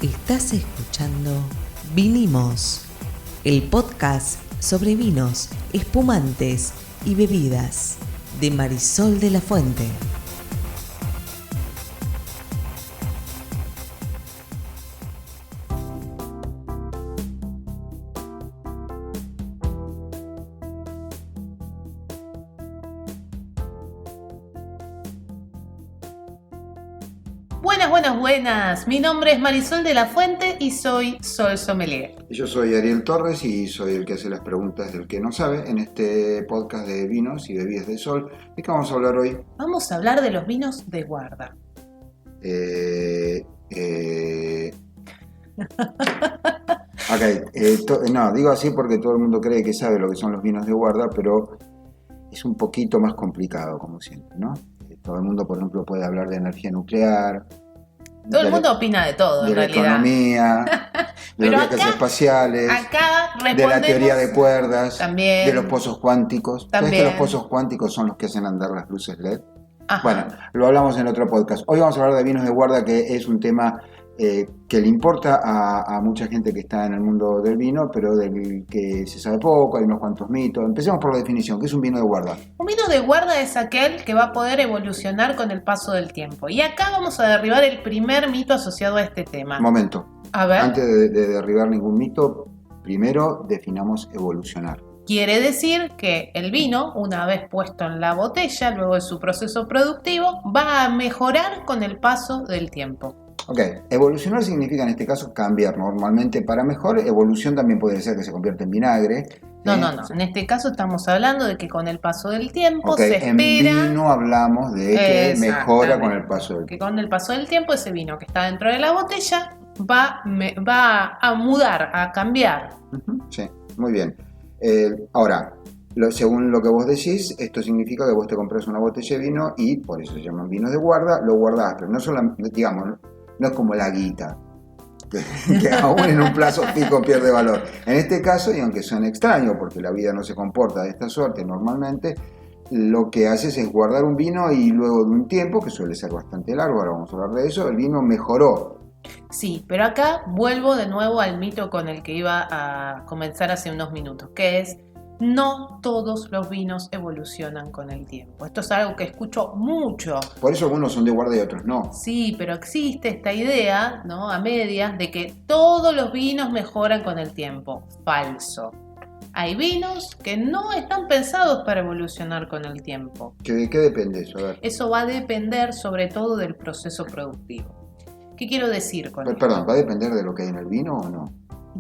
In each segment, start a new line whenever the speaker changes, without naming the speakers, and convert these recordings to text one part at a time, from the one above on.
Estás escuchando Vinimos, el podcast sobre vinos, espumantes y bebidas de Marisol de la Fuente.
Buenas. Mi nombre es Marisol de la Fuente y soy Sol Sommelier.
Yo soy Ariel Torres y soy el que hace las preguntas del que no sabe en este podcast de vinos y bebidas de Sol. ¿De qué vamos a hablar hoy?
Vamos a hablar de los vinos de guarda.
No, digo así porque todo el mundo cree que sabe lo que son los vinos de guarda, pero es un poquito más complicado, como siempre, ¿no? Todo el mundo, por ejemplo, puede hablar de energía nuclear.
Todo el mundo opina de todo,
en realidad. De la economía, de los viajes espaciales, de la teoría de cuerdas,
también,
de los pozos cuánticos. ¿Sabes que los pozos cuánticos son los que hacen andar las luces LED? Ajá. Bueno, lo hablamos en otro podcast. Hoy vamos a hablar de vinos de guarda, que es un tema que le importa a mucha gente que está en el mundo del vino, pero del que se sabe poco, hay unos cuantos mitos. Empecemos por la definición. ¿Qué es un vino de guarda?
Un vino de guarda es aquel que va a poder evolucionar con el paso del tiempo. Y acá vamos a derribar el primer mito asociado a este tema.
Momento.
A ver.
Antes de derribar ningún mito, primero definamos evolucionar.
Quiere decir que el vino, una vez puesto en la botella, luego de su proceso productivo, va a mejorar con el paso del tiempo.
Ok, evolucionar significa en este caso cambiar normalmente para mejor. Evolución también puede ser que se convierta en vinagre.
No. En este caso estamos hablando de que con el paso del tiempo se espera...
En vino hablamos de que mejora con el paso del tiempo.
Que con el paso del tiempo ese vino que está dentro de la botella va a mudar, a cambiar.
Sí, muy bien. Ahora, según lo que vos decís, esto significa que vos te compras una botella de vino y por eso se llaman vinos de guarda, lo guardás, pero no solamente, digamos, no es como la guita, que aún en un plazo fijo pierde valor. En este caso, y aunque suene extraño, porque la vida no se comporta de esta suerte normalmente, lo que haces es guardar un vino y luego de un tiempo, que suele ser bastante largo, ahora vamos a hablar de eso, el vino mejoró.
Sí, pero acá vuelvo de nuevo al mito con el que iba a comenzar hace unos minutos, que es: no todos los vinos evolucionan con el tiempo. Esto es algo que escucho mucho.
Por eso algunos son de guarda y otros no.
Sí, pero existe esta idea, ¿no?, a medias, de que todos los vinos mejoran con el tiempo. Falso. Hay vinos que no están pensados para evolucionar con el tiempo.
¿De qué depende eso? A ver.
Eso va a depender sobre todo del proceso productivo. ¿Qué quiero decir con esto?
Perdón, ¿va a depender de lo que hay en el vino o no?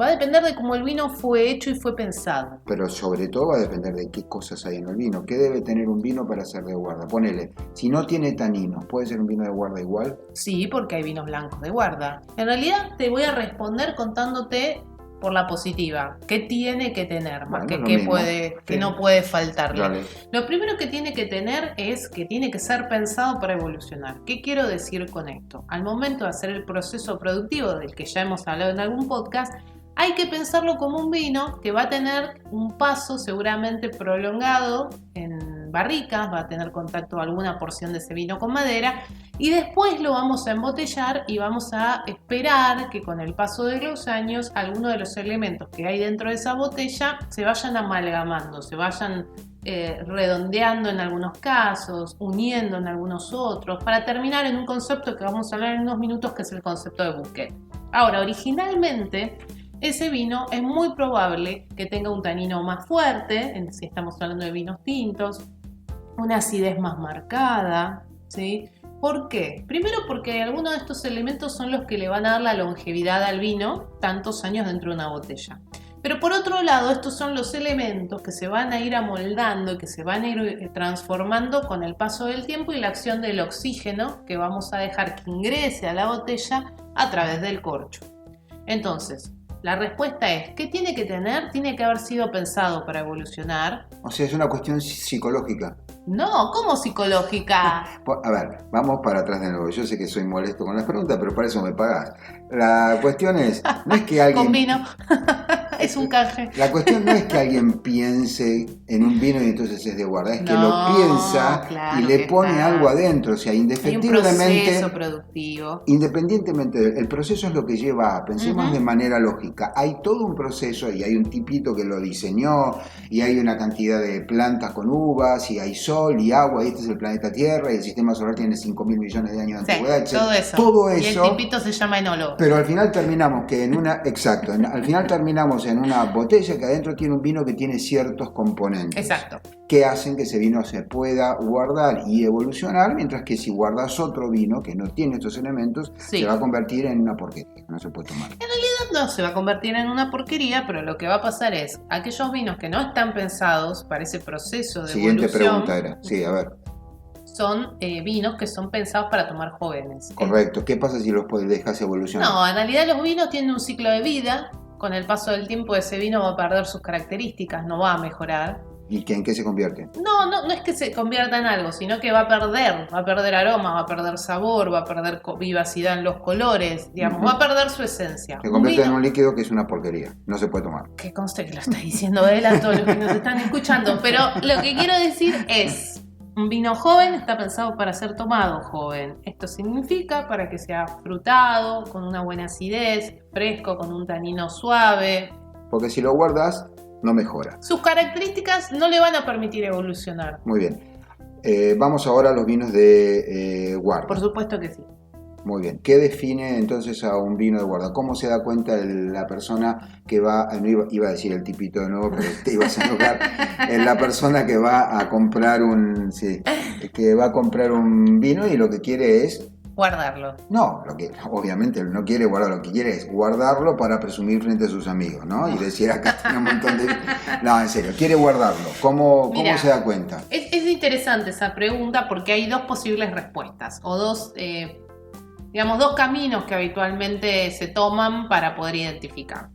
Va a depender de cómo el vino fue hecho y fue pensado.
Pero sobre todo va a depender de qué cosas hay en el vino. ¿Qué debe tener un vino para ser de guarda? Ponele, si no tiene taninos, ¿puede ser un vino de guarda igual?
Sí, porque hay vinos blancos de guarda. En realidad te voy a responder contándote por la positiva. ¿Qué tiene que tener? Más que no puede faltarle.
Dale.
Lo primero que tiene que tener es que tiene que ser pensado para evolucionar. ¿Qué quiero decir con esto? Al momento de hacer el proceso productivo, del que ya hemos hablado en algún podcast, hay que pensarlo como un vino que va a tener un paso seguramente prolongado en barricas, va a tener contacto alguna porción de ese vino con madera, y después lo vamos a embotellar y vamos a esperar que con el paso de los años algunos de los elementos que hay dentro de esa botella se vayan amalgamando, se vayan redondeando en algunos casos, uniendo en algunos otros, para terminar en un concepto que vamos a hablar en unos minutos, que es el concepto de bouquet. Ahora, originalmente ese vino es muy probable que tenga un tanino más fuerte, si estamos hablando de vinos tintos, una acidez más marcada, ¿sí? ¿Por qué? Primero porque algunos de estos elementos son los que le van a dar la longevidad al vino tantos años dentro de una botella. Pero por otro lado, estos son los elementos que se van a ir amoldando y que se van a ir transformando con el paso del tiempo y la acción del oxígeno que vamos a dejar que ingrese a la botella a través del corcho. Entonces, la respuesta es: ¿qué tiene que tener? Tiene que haber sido pensado para evolucionar.
O sea, es una cuestión psicológica.
No, ¿cómo psicológica?
A ver, vamos para atrás de nuevo. Yo sé que soy molesto con las preguntas, pero para eso me pagás. La cuestión es, no es que alguien...
Con vino. Es un canje.
La cuestión no es que alguien piense en un vino y entonces es de guarda, es que lo piensa
claro
y le pone algo adentro, o sea,
Hay un
indefectiblemente,
proceso productivo.
independientemente, el proceso es lo que lleva a, pensemos de manera lógica, hay todo un proceso y hay un tipito que lo diseñó y hay una cantidad de plantas con uvas y hay sol y agua y este es el planeta Tierra y el sistema solar tiene 5.000 millones de años de antigüedad,
todo eso.
Y
el tipito se llama enólogo.
Pero al final terminamos al final terminamos en una botella que adentro tiene un vino que tiene ciertos componentes.
Exacto.
Que hacen que ese vino se pueda guardar y evolucionar, mientras que si guardas otro vino que no tiene estos elementos, se va a convertir en una porquería, no se puede tomar.
En realidad no se va a convertir en una porquería, pero lo que va a pasar es, aquellos vinos que no están pensados para ese proceso de
Siguiente
evolución...
pregunta era, sí, a ver.
Son vinos que son pensados para tomar jóvenes.
Correcto. ¿Qué pasa si los dejas evolucionar?
No, en realidad los vinos tienen un ciclo de vida. Con el paso del tiempo ese vino va a perder sus características, no va a mejorar.
¿Y en qué se convierte?
No es que se convierta en algo, sino que va a perder aroma, va a perder sabor, va a perder vivacidad en los colores, digamos, va a perder su esencia.
Se convierte en un líquido que es una porquería, no se puede tomar.
Que conste que lo está diciendo él a todos los que nos están escuchando, pero lo que quiero decir es... Un vino joven está pensado para ser tomado joven. Esto significa para que sea frutado, con una buena acidez, fresco, con un tanino suave.
Porque si lo guardas, no mejora.
Sus características no le van a permitir evolucionar.
Muy bien. Vamos ahora a los vinos de guarda.
Por supuesto que sí.
Muy bien. ¿Qué define entonces a un vino de guarda? ¿Cómo se da cuenta la persona que va, no iba a decir el tipito de nuevo, pero te ibas a enojar, la persona que va a comprar un vino y lo que quiere es
guardarlo?
No, obviamente no quiere guardar, lo que quiere es guardarlo para presumir frente a sus amigos, ¿no? Y decir acá tiene un montón de... No, en serio, quiere guardarlo. ¿Cómo se da cuenta?
Es interesante esa pregunta porque hay dos posibles respuestas o dos caminos que habitualmente se toman para poder identificar.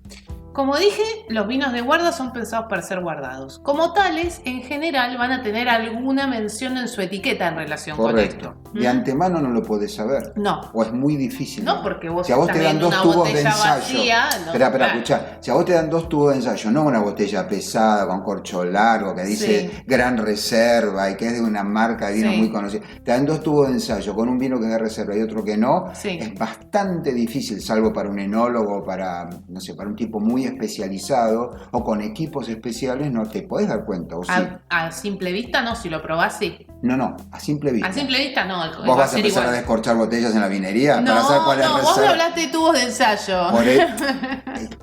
Como dije, los vinos de guarda son pensados para ser guardados. Como tales, en general van a tener alguna mención en su etiqueta en relación con esto.
De antemano no lo podés saber.
No.
O es muy difícil.
No, porque vos
si a vos te dan dos tubos de ensayo.
Vacía,
espera, escuchá. Si a vos te dan dos tubos de ensayo, no una botella pesada con corcho largo que dice Gran Reserva y que es de una marca de vino muy conocida. Te dan dos tubos de ensayo con un vino que es de reserva y otro que no. Es bastante difícil, salvo para un enólogo, para un tipo muy especializado o con equipos especiales, no te podés dar cuenta. ¿O sí?
A simple vista no, si lo probás sí.
No, a simple vista.
A simple vista no.
¿Vos vas a empezar a descorchar botellas en la vinería?
No,
para saber cuál es
vos me hablaste de tubos de ensayo.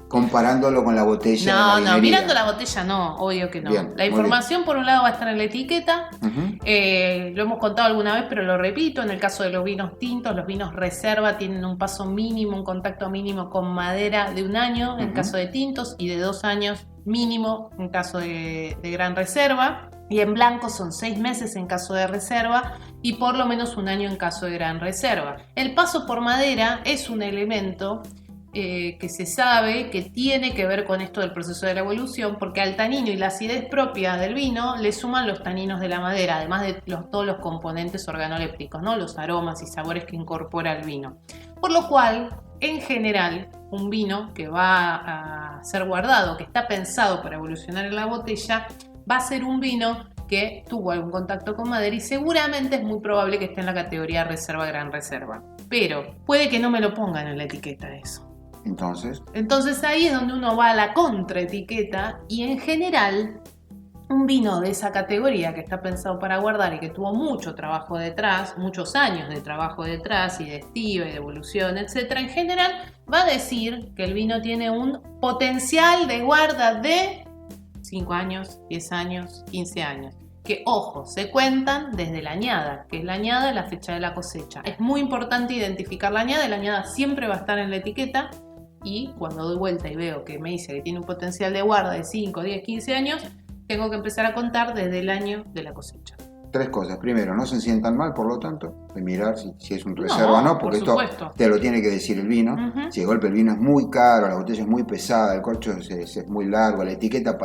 Comparándolo con la botella.
No, mirando la botella no, obvio que no.
Bien,
la información por un lado va a estar en la etiqueta. Lo hemos contado alguna vez, pero lo repito, en el caso de los vinos tintos, los vinos reserva tienen un paso mínimo, un contacto mínimo con madera de 1 año en caso de tintos y de 2 años mínimo en caso de gran reserva. Y en blanco son 6 meses en caso de reserva y por lo menos 1 año en caso de gran reserva. El paso por madera es un elemento que se sabe que tiene que ver con esto del proceso de la evolución, porque al tanino y la acidez propia del vino le suman los taninos de la madera, además de todos los componentes organolépticos, ¿no? Los aromas y sabores que incorpora el vino. Por lo cual, en general, un vino que va a ser guardado, que está pensado para evolucionar en la botella, va a ser un vino que tuvo algún contacto con madera y seguramente es muy probable que esté en la categoría reserva, gran reserva. Pero puede que no me lo pongan en la etiqueta eso. Entonces ahí es donde uno va a la contraetiqueta y en general un vino de esa categoría que está pensado para guardar y que tuvo mucho trabajo detrás, muchos años de trabajo detrás y de estiva y de evolución, etcétera, en general va a decir que el vino tiene un potencial de guarda de 5 años, 10 años, 15 años. Que, ojo, se cuentan desde la añada, que es la añada, la fecha de la cosecha. Es muy importante identificar la añada, y la añada siempre va a estar en la etiqueta. Y cuando doy vuelta y veo que me dice que tiene un potencial de guarda de 5, 10, 15 años, tengo que empezar a contar desde el año de la cosecha.
3 cosas. Primero, no se sientan mal, por lo tanto, de mirar si es un reserva o no, porque esto te lo tiene que decir el vino. Si de golpe el vino es muy caro, la botella es muy pesada, el corcho es muy largo, la etiqueta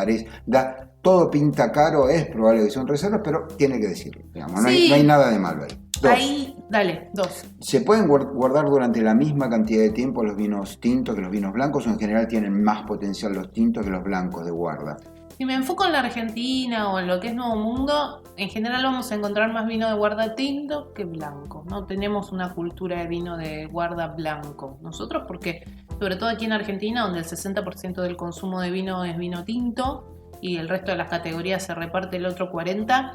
todo pinta caro, es probable que sea un reserva, pero tiene que decirlo. Digamos, no hay nada de malo ahí.
Ahí, dale, 2.
¿Se pueden guardar durante la misma cantidad de tiempo los vinos tintos que los vinos blancos o en general tienen más potencial los tintos que los blancos de guarda?
Si me enfoco en la Argentina o en lo que es Nuevo Mundo, en general vamos a encontrar más vino de guarda tinto que blanco. No tenemos una cultura de vino de guarda blanco. Nosotros porque, sobre todo aquí en Argentina, donde el 60% del consumo de vino es vino tinto y el resto de las categorías se reparte el otro 40%,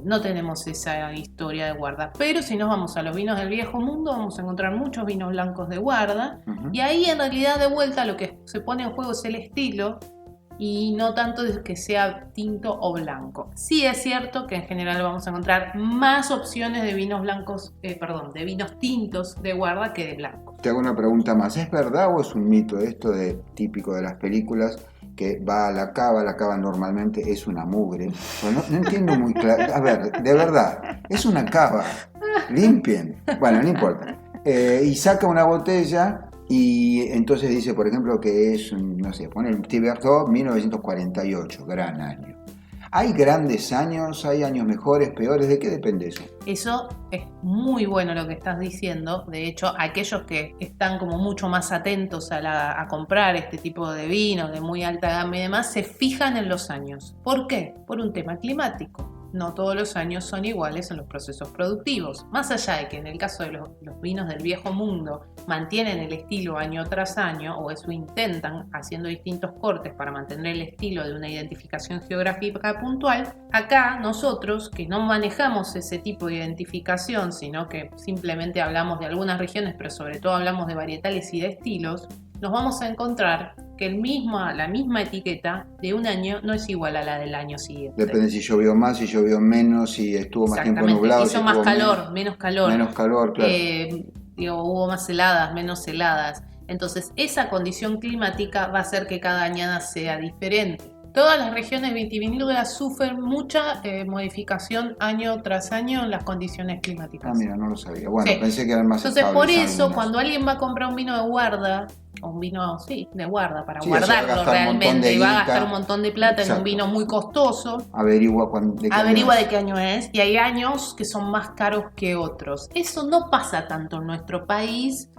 no tenemos esa historia de guarda. Pero si nos vamos a los vinos del viejo mundo, vamos a encontrar muchos vinos blancos de guarda. Y ahí en realidad de vuelta lo que se pone en juego es el estilo y no tanto de que sea tinto o blanco. Sí es cierto que en general vamos a encontrar más opciones de vinos blancos, de vinos tintos de guarda que de blancos.
Te hago una pregunta más. ¿Es verdad o es un mito esto de típico de las películas que va a la cava normalmente es una mugre? Bueno, no entiendo muy claro. A ver, de verdad, es una cava. Limpien. Bueno, no importa. Y saca una botella. Y entonces dice, por ejemplo, que es, no sé, pone el Thibertot 1948, gran año. ¿Hay grandes años? ¿Hay años mejores, peores? ¿De qué depende eso?
Eso es muy bueno lo que estás diciendo. De hecho, aquellos que están como mucho más atentos a comprar este tipo de vino de muy alta gama y demás, se fijan en los años. ¿Por qué? Por un tema climático. No todos los años son iguales en los procesos productivos. Más allá de que en el caso de los vinos del viejo mundo mantienen el estilo año tras año, o eso intentan, haciendo distintos cortes para mantener el estilo de una identificación geográfica puntual, acá nosotros, que no manejamos ese tipo de identificación, sino que simplemente hablamos de algunas regiones, pero sobre todo hablamos de varietales y de estilos, nos vamos a encontrar que la misma etiqueta de un año no es igual a la del año siguiente.
Depende si llovió más, si llovió menos, si estuvo más tiempo nublado.
Hizo
si
más calor, menos calor.
Menos calor, claro.
Hubo más heladas, menos heladas. Entonces, esa condición climática va a hacer que cada añada sea diferente. Todas las regiones vitivinícolas sufren mucha modificación año tras año en las condiciones climáticas.
Ah, mira, no lo sabía. Bueno,
sí.
Pensé que eran más
Entonces,
estables.
por eso,
algunas.
Cuando alguien va a comprar un vino de guarda, o un vino, de guarda, para
Sí,
guardarlo
o sea,
realmente, y va a
guita.
gastar un montón de plata
Exacto.
en un vino muy costoso,
Averigua
de qué año es, y hay años que son más caros que otros. Eso no pasa tanto en nuestro país.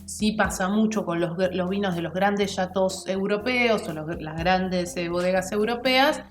Sí pasa mucho con los vinos de los grandes chateaux europeos o las grandes bodegas europeas,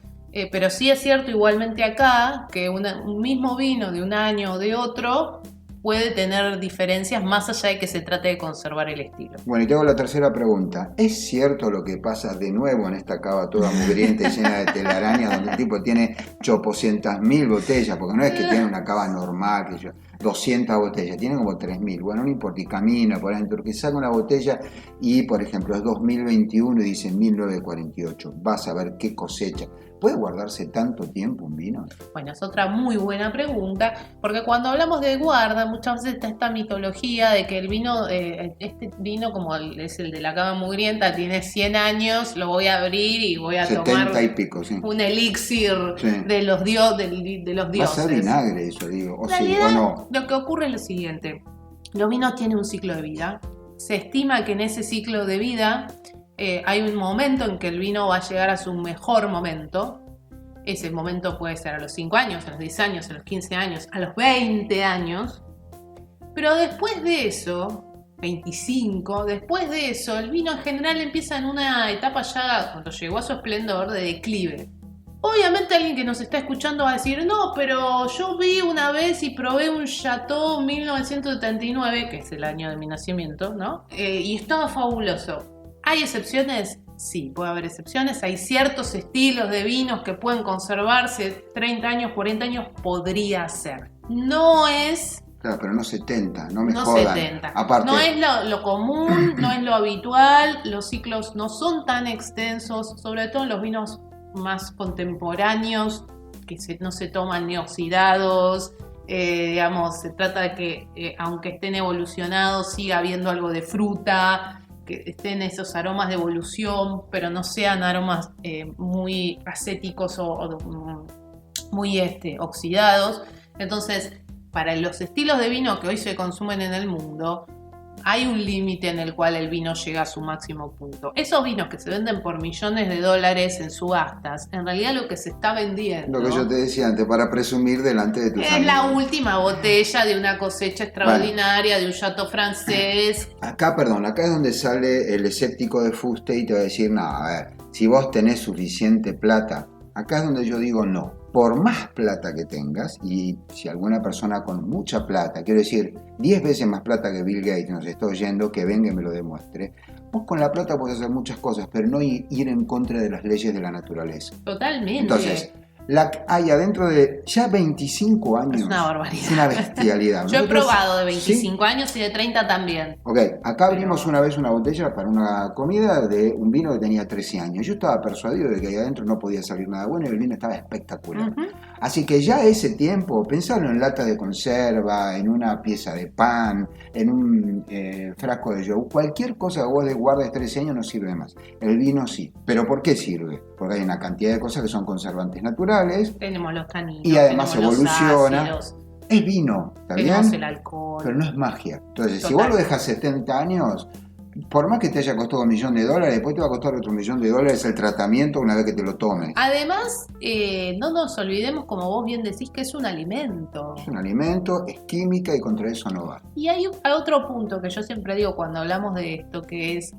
pero sí es cierto igualmente acá que un mismo vino de un año o de otro puede tener diferencias más allá de que se trate de conservar el estilo.
Bueno, y tengo la tercera pregunta. ¿Es cierto lo que pasa de nuevo en esta cava toda mugrienta y llena de telaraña, donde el tipo tiene 800.000 botellas? Porque no es que tiene una cava normal, que 200 botellas, tiene como 3.000. Bueno, no importa, y camina por adentro, que saca una botella y, por ejemplo, es 2021 y dice 1948. Vas a ver qué cosecha. ¿Puede guardarse tanto tiempo un vino?
Bueno, es otra muy buena pregunta, porque cuando hablamos de guarda, muchas veces está esta mitología de que el vino, este vino como es el de la cava mugrienta, tiene 100 años, lo voy a abrir y voy a
70
tomar
y pico, sí.
un elixir
Sí.
de los dioses.
Va a ser vinagre eso, digo, o
En
sí,
realidad,
o no.
lo que ocurre es lo siguiente. Los vinos tienen un ciclo de vida. Se estima que en ese ciclo de vida hay un momento en que el vino va a llegar a su mejor momento. Ese momento puede ser a los 5 años, a los 10 años, a los 15 años, a los 20 años. Pero después de eso, 25, después de eso, el vino en general empieza en una etapa ya, cuando llegó a su esplendor, de declive. Obviamente alguien que nos está escuchando va a decir, no, pero yo vi una vez y probé un Chateau 1979, que es el año de mi nacimiento, ¿no? Y estaba fabuloso. ¿Hay excepciones? Sí, puede haber excepciones. Hay ciertos estilos de vinos que pueden conservarse 30 años, 40 años, podría ser. No es...
Claro, pero no 70, no me
No
jodan.
70.
Aparte,
No es lo común, no es lo habitual, los ciclos no son tan extensos, sobre todo en los vinos más contemporáneos, que no se toman ni oxidados, se trata de que aunque estén evolucionados siga habiendo algo de fruta, que estén esos aromas de evolución, pero no sean aromas muy acéticos o muy oxidados. Entonces, para los estilos de vino que hoy se consumen en el mundo, hay un límite en el cual el vino llega a su máximo punto. Esos vinos que se venden por millones de dólares en subastas, en realidad lo que se está vendiendo...
Lo que yo te decía antes, para presumir delante de tus amigos.
Es la última botella de una cosecha extraordinaria, de un chateau francés.
Acá es donde sale el escéptico de fuste y te va a decir, no, a ver, si vos tenés suficiente plata, acá es donde yo digo no. Por más plata que tengas, y si alguna persona con mucha plata, quiero decir, 10 veces más plata que Bill Gates nos está oyendo, que venga y me lo demuestre, vos con la plata podés hacer muchas cosas, pero no ir en contra de las leyes de la naturaleza.
Totalmente.
Entonces, hay adentro de ya 25 años.
Es una barbaridad.
Es una bestialidad.
Yo he probado de 25 años y de 30 también.
Ok, acá abrimos una vez una botella para una comida de un vino que tenía 13 años. Yo estaba persuadido de que ahí adentro no podía salir nada bueno y el vino estaba espectacular.
Uh-huh.
Así que ya ese tiempo, pensarlo en lata de conserva, en una pieza de pan, en un frasco de yogur, cualquier cosa que vos guardes 13 años no sirve más. El vino sí. ¿Pero por qué sirve? Porque hay una cantidad de cosas que son conservantes naturales.
Tenemos los taninos,
y además evoluciona.
Los ácidos,
es vino, ¿está bien?
tenemos el alcohol.
Pero no es magia. Entonces,
Total.
si vos lo dejas 70 años, por más que te haya costado $1 millón, después te va a costar otro $1 millón el tratamiento una vez que te lo tomes.
Además, no nos olvidemos, como vos bien decís, que es un alimento.
Es un alimento, es química y contra eso no va.
Y hay otro punto que yo siempre digo cuando hablamos de esto, que es...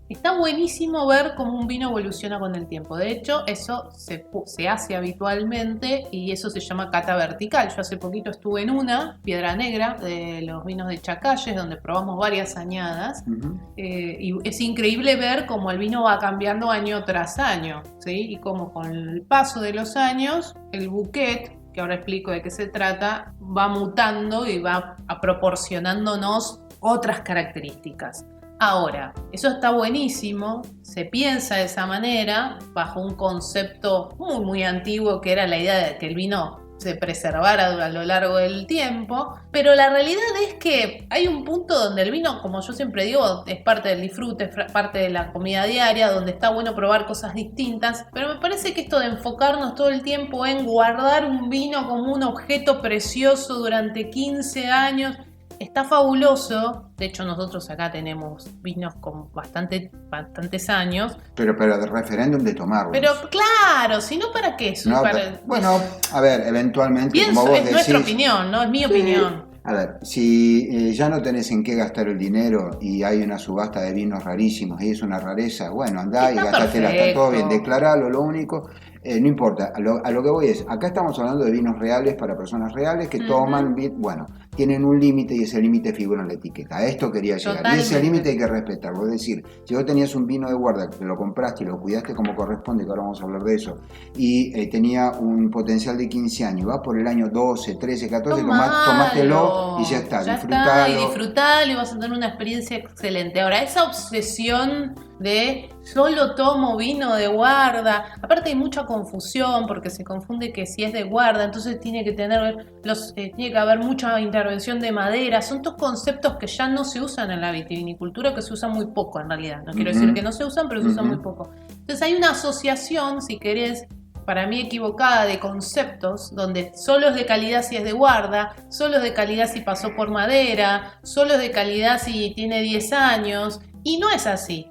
Está buenísimo ver cómo un vino evoluciona con el tiempo. De hecho, eso se hace habitualmente y eso se llama cata vertical. Yo hace poquito estuve en una, Piedra Negra, de los vinos de Chacalles, donde probamos varias añadas.
Uh-huh.
Y es increíble ver cómo el vino va cambiando año tras año, ¿sí? Y cómo con el paso de los años, el bouquet, que ahora explico de qué se trata, va mutando y va proporcionándonos otras características. Ahora, eso está buenísimo, se piensa de esa manera, bajo un concepto muy muy antiguo que era la idea de que el vino se preservara a lo largo del tiempo, pero la realidad es que hay un punto donde el vino, como yo siempre digo, es parte del disfrute, es parte de la comida diaria, donde está bueno probar cosas distintas, pero me parece que esto de enfocarnos todo el tiempo en guardar un vino como un objeto precioso durante 15 años, está fabuloso. De hecho, nosotros acá tenemos vinos con bastantes años.
Pero de referéndum de tomarlos.
Pero claro, si no, ¿para qué eso?
No, bueno, a ver, eventualmente,
pienso,
como vos
es
decís,
nuestra opinión, ¿no? Es mi opinión.
A ver, si ya no tenés en qué gastar el dinero y hay una subasta de vinos rarísimos y es una rareza, bueno, andá y gastátela, está todo bien, declaralo, lo único... no importa, a lo que voy es, acá estamos hablando de vinos reales para personas reales que toman, bueno, tienen un límite y ese límite figura en la etiqueta. A esto quería llegar.
Totalmente.
Y ese límite hay que respetarlo. Es decir, si vos tenías un vino de guarda que lo compraste y lo cuidaste como corresponde, que ahora vamos a hablar de eso, y tenía un potencial de 15 años, vas por el año 12, 13, 14, tomátelo y ya está, disfrutalo.
Y disfrutalo y vas a tener una experiencia excelente. Ahora, esa obsesión de solo tomo vino de guarda, aparte hay mucha confusión porque se confunde que si es de guarda, entonces tiene que haber mucha intervención de madera. Son estos conceptos que ya no se usan en la vitivinicultura, que se usan muy poco en realidad. No quiero decir que no se usan, pero se usan muy poco. Entonces hay una asociación, si querés, para mí equivocada, de conceptos donde solo es de calidad si es de guarda, solo es de calidad si pasó por madera, solo es de calidad si tiene 10 años, y no es así.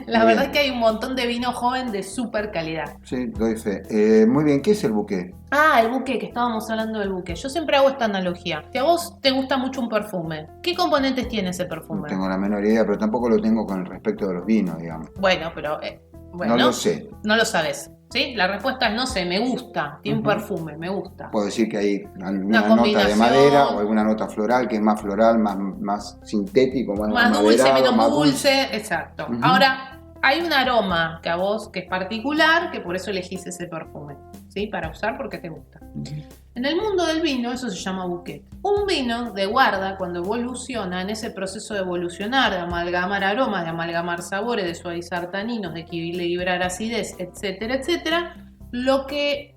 La verdad es que hay un montón de vino joven de súper calidad.
Sí, doy fe. Muy bien, ¿qué es el bouquet?
El bouquet, que estábamos hablando del bouquet. Yo siempre hago esta analogía. Si a vos te gusta mucho un perfume, ¿qué componentes tiene ese perfume?
No tengo la menor idea, pero tampoco lo tengo con respecto de los vinos, digamos.
Bueno, pero...
no lo sé.
No lo sabes, ¿sí? La respuesta es no sé, me gusta. Tiene un perfume, me gusta.
Puedo decir que hay alguna nota de madera o alguna nota floral, que es más floral, más sintético,
más dulce, menos dulce. Exacto.
Uh-huh.
Ahora, hay un aroma que a vos que es particular, que por eso elegís ese perfume, ¿sí? Para usar porque te gusta. Uh-huh. En el mundo del vino eso se llama bouquet. Un vino de guarda, cuando evoluciona, en ese proceso de evolucionar, de amalgamar aromas, de amalgamar sabores, de suavizar taninos, de equilibrar acidez, etcétera, etcétera, lo que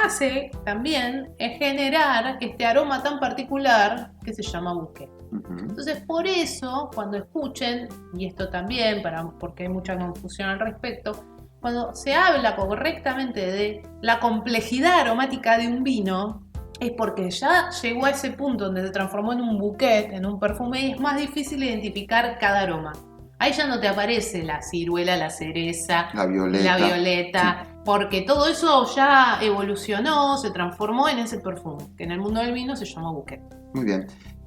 hace también es generar este aroma tan particular que se llama bouquet. Uh-huh. Entonces, por eso, cuando escuchen, y esto también, porque hay mucha confusión al respecto, cuando se habla correctamente de la complejidad aromática de un vino, es porque ya llegó a ese punto donde se transformó en un bouquet, en un perfume, y es más difícil identificar cada aroma. Ahí ya no te aparece la ciruela, la cereza, la violeta, sí. Porque todo eso ya evolucionó, se transformó en ese perfume, que en el mundo del vino se llama bouquet.
Muy bien.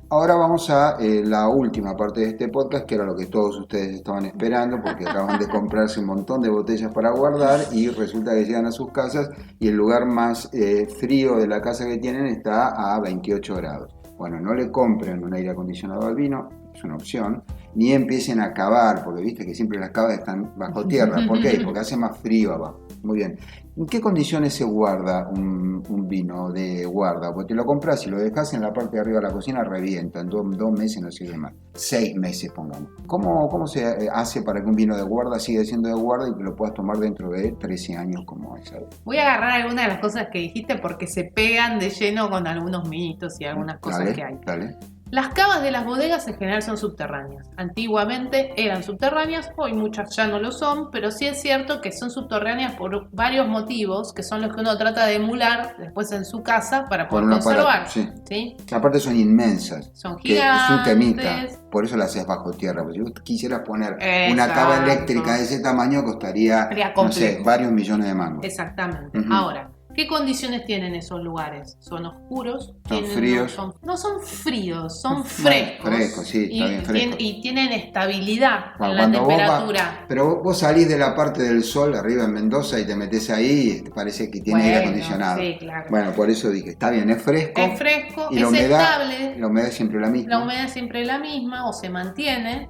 Ahora vamos a la última parte de este podcast, que era lo que todos ustedes estaban esperando, porque acaban de comprarse un montón de botellas para guardar y resulta que llegan a sus casas y el lugar más frío de la casa que tienen está a 28 grados. Bueno, no le compren un aire acondicionado al vino, es una opción, ni empiecen a cavar, porque viste que siempre las cavas están bajo tierra. ¿Por qué? Porque hace más frío abajo. Muy bien. ¿En qué condiciones se guarda un vino de guarda? Porque te lo compras y lo dejas en la parte de arriba de la cocina, revienta. En 2 meses no sirve más. 6 meses, pongamos. ¿Cómo se hace para que un vino de guarda siga siendo de guarda y que lo puedas tomar dentro de 13 años como es?
Voy a agarrar algunas de las cosas que dijiste porque se pegan de lleno con algunos mitos y algunas cosas que hay.
Dale.
Las cavas de las bodegas en general son subterráneas. Antiguamente eran subterráneas, hoy muchas ya no lo son, pero sí es cierto que son subterráneas por varios motivos, que son los que uno trata de emular después en su casa para poder conservar. ¿Sí?
Aparte son inmensas.
Son gigantes.
Es un temita, por eso las haces bajo tierra. Porque si vos quisieras poner una cava eléctrica de ese tamaño, costaría, no sé, varios millones de mangos.
Exactamente. Ahora, ¿qué condiciones tienen esos lugares? Son oscuros,
son fríos.
No son fríos, son frescos.
Frescos, sí, está bien, frescos.
Y tienen estabilidad en la temperatura.
Pero vos salís de la parte del sol, arriba en Mendoza, y te metés ahí y te parece que tiene aire acondicionado.
Sí, claro.
Bueno, por eso dije, está bien, es fresco.
Es fresco,
y
es estable.
La humedad es siempre la misma.
La humedad es siempre la misma o se mantiene.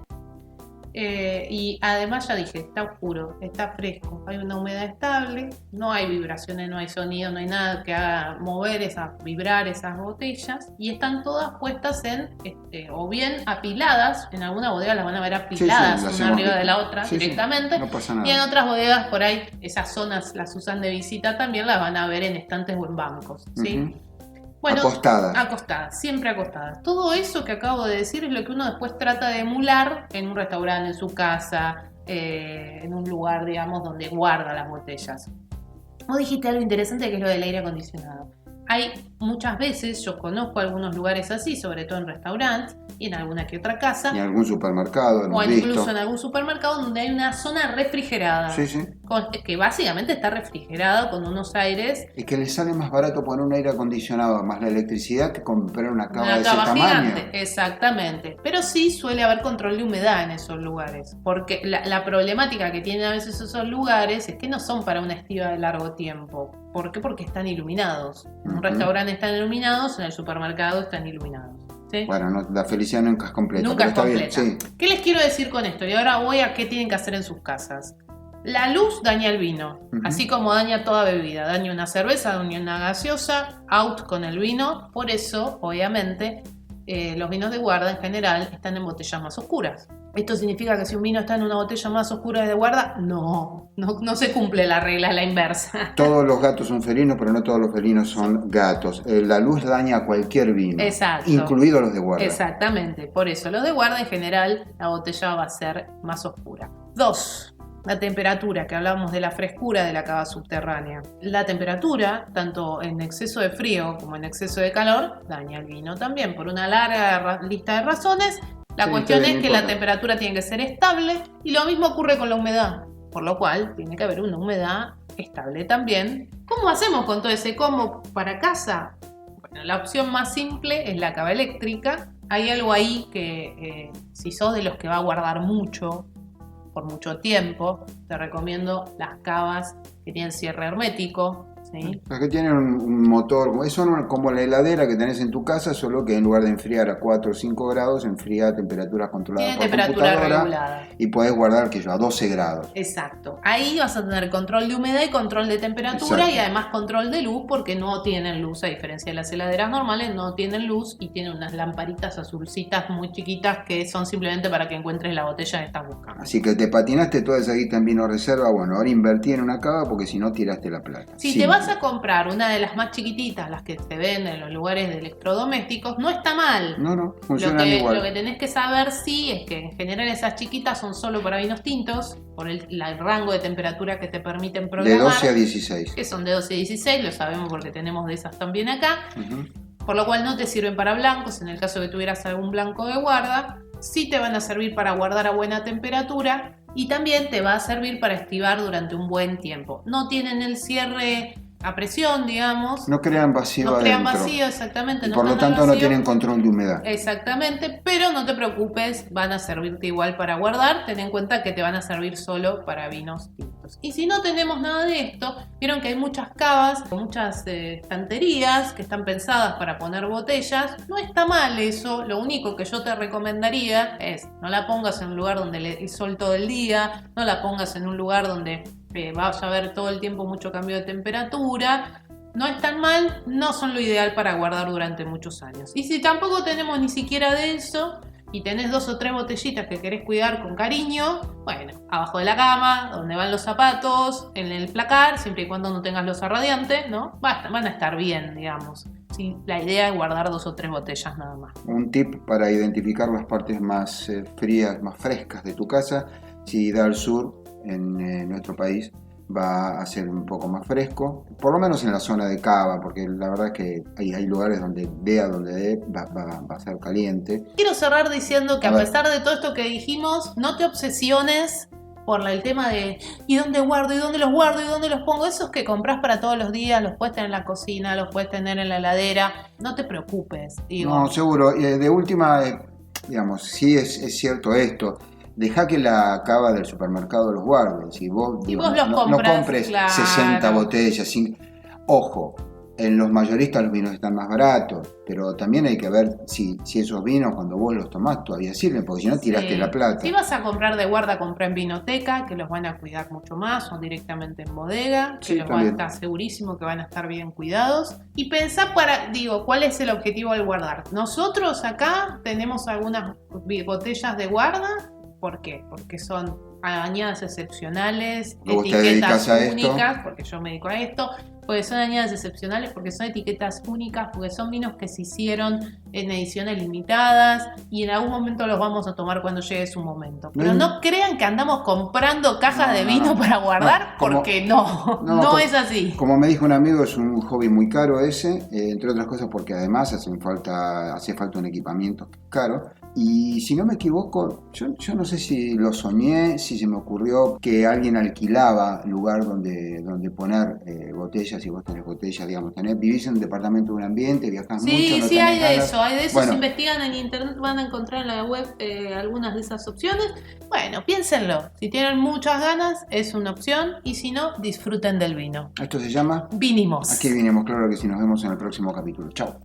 Y además ya dije, está oscuro, está fresco, hay una humedad estable, no hay vibraciones, no hay sonido, no hay nada que haga vibrar esas botellas, y están todas puestas o bien apiladas, en alguna bodega las van a ver apiladas una arriba de la otra directamente,
no pasa nada.
Y en otras bodegas por ahí esas zonas las usan de visita también, las van a ver en estantes o en bancos, ¿sí? Bueno, acostadas, siempre acostadas. Todo eso que acabo de decir es lo que uno después trata de emular en un restaurante, en su casa, en un lugar, digamos, donde guarda las botellas. Vos dijiste algo interesante que es lo del aire acondicionado. Hay muchas veces, yo conozco algunos lugares así, sobre todo en restaurantes y en alguna que otra casa.
Y en algún supermercado.
O incluso en algún supermercado donde hay una zona refrigerada.
Sí.
Que básicamente está refrigerada con unos aires.
Es que les sale más barato poner un aire acondicionado más la electricidad que comprar una cava de ese tamaño.
Gigante, exactamente. Pero sí suele haber control de humedad en esos lugares. Porque la problemática que tienen a veces esos lugares es que no son para una estiva de largo tiempo. ¿Por qué? Porque están iluminados. En un restaurante están iluminados, en el supermercado están iluminados. ¿Sí?
Bueno, la felicidad nunca es completa.
Nunca es
Bien,
completa.
sí.
¿Qué les quiero decir con esto? Y ahora voy a qué tienen que hacer en sus casas. La luz daña el vino, así como daña toda bebida. Daña una cerveza, daña una gaseosa, out con el vino. Por eso, obviamente, los vinos de guarda en general están en botellas más oscuras. ¿Esto significa que si un vino está en una botella más oscura de guarda? No se cumple la regla, es la inversa.
Todos los gatos son felinos, pero no todos los felinos son gatos. La luz daña a cualquier vino, incluidos los de guarda.
Exactamente, por eso los de guarda en general la botella va a ser más oscura. 2. La temperatura, que hablábamos de la frescura de la cava subterránea. La temperatura, tanto en exceso de frío como en exceso de calor, daña el vino también, por una larga lista de razones. La cuestión es que la temperatura tiene que ser estable y lo mismo ocurre con la humedad, por lo cual tiene que haber una humedad estable también. ¿Cómo hacemos con todo ese combo para casa? Bueno, la opción más simple es la cava eléctrica. Hay algo ahí que si sos de los que va a guardar mucho, por mucho tiempo, te recomiendo las cavas que tienen cierre hermético. ¿Sí?
Las que tienen un motor, son como la heladera que tenés en tu casa, solo que en lugar de enfriar a 4 o 5 grados, enfría a temperaturas controladas por computadora regulada. Y podés guardar a 12 grados.
Exacto. Ahí vas a tener control de humedad y control de temperatura. Exacto. Y además control de luz, porque no tienen luz, a diferencia de las heladeras normales, no tienen luz y tienen unas lamparitas azulcitas muy chiquitas que son simplemente para que encuentres la botella que estás buscando.
Así que te patinaste toda esa guita en vino reserva, bueno, ahora invertí en una cava porque si no tiraste la plata.
Si te vas a comprar una de las más chiquititas, las que se venden en los lugares de electrodomésticos, no está mal.
No, funcionan igual.
Lo que tenés que saber es que en general esas chiquitas son solo para vinos tintos, por el rango de temperatura que te permiten
De
programar.
12 a 16.
Que son de 12 a 16, lo sabemos porque tenemos de esas también acá.
Ujú.
Por lo cual no te sirven para blancos, en el caso de que tuvieras algún blanco de guarda. Sí te van a servir para guardar a buena temperatura y también te va a servir para estivar durante un buen tiempo. No tienen el cierre a presión, digamos.
No crean vacío
No crean
adentro.
vacío, exactamente.
Y
no
por lo
están al
tanto no
vacío.
tienen control de humedad.
Exactamente, pero no te preocupes, van a servirte igual para guardar. Ten en cuenta que te van a servir solo para vinos tintos. Y si no tenemos nada de esto, vieron que hay muchas cavas, muchas estanterías que están pensadas para poner botellas. No está mal eso, lo único que yo te recomendaría es no la pongas en un lugar donde el sol todo el día, no la pongas en un lugar donde vaya a haber todo el tiempo mucho cambio de temperatura. No es tan mal, no son lo ideal para guardar durante muchos años. Y si tampoco tenemos ni siquiera de eso y tenés 2 o 3 botellitas que querés cuidar con cariño, bueno, abajo de la cama, donde van los zapatos, en el placar, siempre y cuando no tengas losa radiante, ¿no? Van a estar bien, digamos. Sí, la idea es guardar 2 o 3 botellas nada más.
Un tip para identificar las partes más frías, más frescas de tu casa. Si da al sur, en nuestro país, va a ser un poco más fresco, por lo menos en la zona de Cava, porque la verdad es que hay lugares donde va a ser caliente.
Quiero cerrar diciendo que
A
a
ver.
pesar de todo esto que dijimos, no te obsesiones por el tema de ¿y dónde guardo? ¿Y dónde los guardo? ¿Y dónde los pongo? Esos que compras para todos los días, los puedes tener en la cocina, los puedes tener en la heladera, no te preocupes, digo.
No, seguro. De última, digamos, sí es cierto esto. Deja que la cava del supermercado los guarde. Si vos,
Y vos los
no
compras,
compres
claro.
60 botellas. Ojo, en los mayoristas los vinos están más baratos, pero también hay que ver si esos vinos cuando vos los tomás todavía sirven, porque si no tiraste
Sí.
la plata.
Si vas a comprar de guarda, comprá en vinoteca, que los van a cuidar mucho más, o directamente en bodega, que
Sí,
los van a
también.
estar segurísimo que van a estar bien cuidados. Y pensá cuál es el objetivo al guardar. Nosotros acá tenemos algunas botellas de guarda. ¿Por qué? Porque son añadas excepcionales,
¿Vos te
etiquetas
dedicas a esto?
únicas, porque yo me dedico a esto, porque son añadas excepcionales, porque son etiquetas únicas, porque son vinos que se hicieron en ediciones limitadas y en algún momento los vamos a tomar cuando llegue su momento. Pero no crean que andamos comprando cajas de vino para guardar, porque no es así.
Como me dijo un amigo, es un hobby muy caro ese, entre otras cosas porque además hace falta un equipamiento caro. Y si no me equivoco, yo no sé si lo soñé, si se me ocurrió que alguien alquilaba lugar donde poner botellas, y vos tenés botellas, digamos, vivís en un departamento de un ambiente, viajás mucho, no
Sí,
tenés
hay de
ganas.
eso, hay de eso.
Bueno.
Si investigan en internet van a encontrar en la web algunas de esas opciones. Bueno, piénsenlo. Si tienen muchas ganas, es una opción. Y si no, disfruten del vino.
Esto se llama
Vinimos.
Aquí vinimos, claro que sí. Nos vemos en el próximo capítulo. Chao.